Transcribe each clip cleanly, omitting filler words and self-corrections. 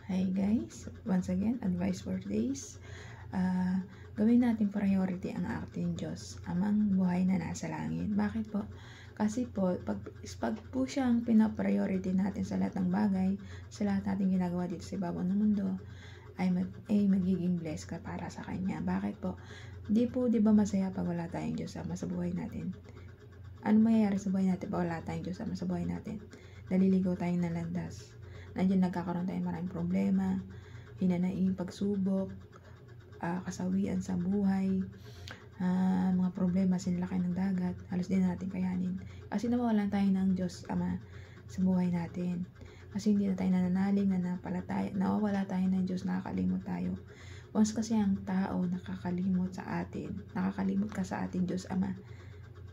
Hi guys, once again, advice for today's gawin natin priority ang ating Diyos, amang buhay na nasa langit. Bakit po? Kasi po, pag po siyang pinapriority natin sa lahat ng bagay, sa lahat natin ginagawa dito sa ibabaw ng mundo, ay magiging blessed ka para sa Kanya. Bakit po? Di ba masaya pag wala tayong Diyos Ama sa buhay natin? Ano mangyayari sa buhay natin pag wala tayong Diyos Ama sa buhay natin? Naliligaw tayong ng landas. Nandiyan nagkakaroon tayo maraming problema, hinanaing pagsubok, kasawian sa buhay, mga problema, sinlakay ng dagat, halos din natin kayanin. Kasi nawawalan tayo ng Diyos Ama sa buhay natin. Kasi hindi na tayo nananalig, nawawala tayo ng Diyos, nakakalimot tayo. Once kasi ang tao nakakalimot sa atin, nakakalimot ka sa ating Diyos Ama,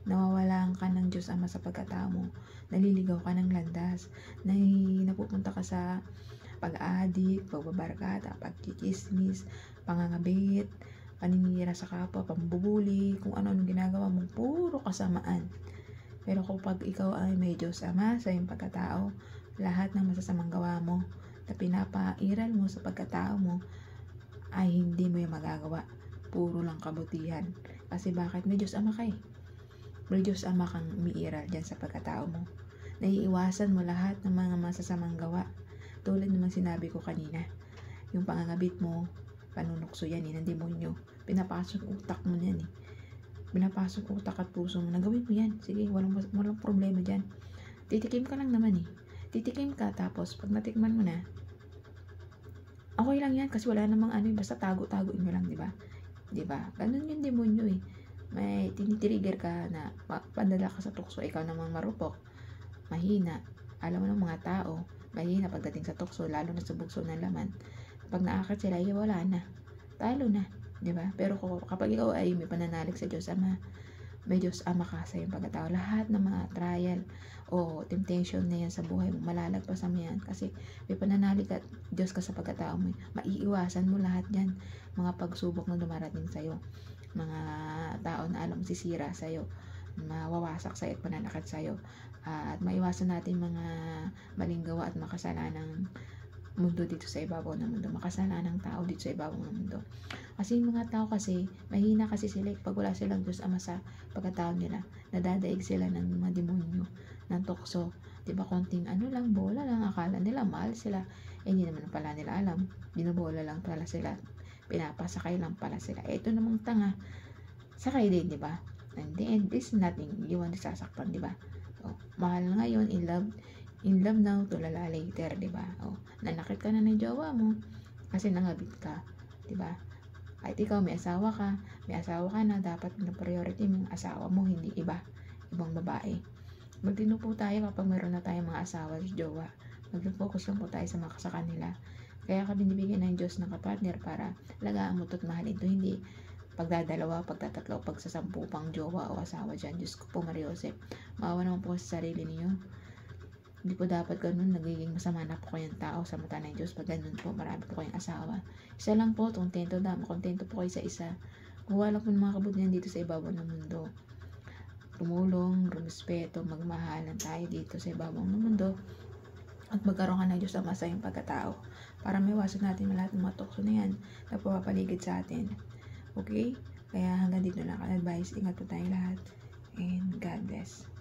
nawawalan ka ng Diyos Ama sa pagkatao mo, naliligaw ka ng landas, napupunta ka sa pag-aadik, pagbabarkada, pagkikismis, pangangabit, paninira sa kapwa, pambubuli, kung ano-anong ginagawa mo, puro kasamaan. Pero kapag ikaw ay may Diyos Ama sa iyong pagkatao, lahat ng masasamang gawa mo na pinapairal mo sa pagkatao mo ay hindi mo yung magagawa. Puro lang kabutihan. Kasi bakit? May Diyos Ama ka eh. May Diyos Ama kang umiiral dyan sa pagkatao mo. Naiiwasan mo lahat ng mga masasamang gawa. Tulad naman sinabi ko kanina, yung pangangabit mo, panunukso yan ng demonyo. Pinapasok utak mo yan eh. Pinapasok utak at puso mo. Nagawin mo yan. Sige, walang problema dyan. Titikim ka lang naman eh. Titikim ka, tapos pag natikman mo na, okay lang yan kasi wala namang basta tago-tago nyo lang, diba? Diba? Ganun yung demonyo eh. May tinitrigger ka na pandala ka sa tukso, ikaw namang marupok, mahina. Alam mo ng mga tao, mahina pagdating sa tukso, lalo na sa bugso ng laman. Pag naakit sila, wala na. Talo na. Diba? Pero kapag ikaw ay may pananalig sa Diyos Ama, may Diyos Ama ka sa iyong pagkatao, lahat ng mga trial o temptation na yan sa buhay mo, malalagpasan mo yan kasi may pananalig at Diyos ka sa pagkatao mo. Maiiwasan mo lahat yan, mga pagsubok na dumarating sa'yo, mga tao na alam sisira sa'yo, mawawasak sa'yo at pananakit sa'yo, at maiwasan natin mga maling gawa at makasalanang mundo dito sa ibabaw ng mundo, makasalanang tao dito sa ibabaw ng mundo. Kasi yung mga tao kasi, mahina kasi sila pag wala silang Diyos Ama sa pagkatao nila, nadadaig sila ng mga demonyo, ng tukso. Diba, konting lang, bola lang, akala nila mahal sila, hindi naman pala nila alam, binobola lang pala sila, pinapasakay lang pala sila. Ito namang tanga, sakay din, diba? And the end is nothing, iwan sasaktan, diba? Mahal ngayon, in love now, tulala later, diba? Nanakit ka na ng jowa mo kasi nangabit ka, diba? At ikaw may asawa ka na, dapat na priority mo yung asawa mo, hindi ibang babae. Magtino po tayo kapag meron na tayong mga asawa at jowa. Mag-focus lang po tayo sa kanila. Kaya ka binibigyan ng Diyos ng kapartner para alagaan mo at mahalin to, hindi pagdadalawa, pagtatatlo, pagsasampu pang jowa o asawa dyan. Diyos ko po, Maria Jose, maawa naman po sa sarili niyo. Hindi po dapat ganun, nagiging masama na po kayong tao sa mata ng Diyos pag ganun po, marami po kayong asawa. Isa lang po, kontento po kayo sa isa. Kuha lang po ng mga kabutihan dito sa ibabaw ng mundo. Tumulong, rumispeto, magmahalan tayo dito sa ibabaw ng mundo. At magkaroon ka ng Diyos Ama sa iyong pagkatao para maiwasan natin lahat ng mga tukso na yan na pumapaligid sa atin. Okay? Kaya hanggang dito lang ang advice. Ingat po tayong lahat. And God bless.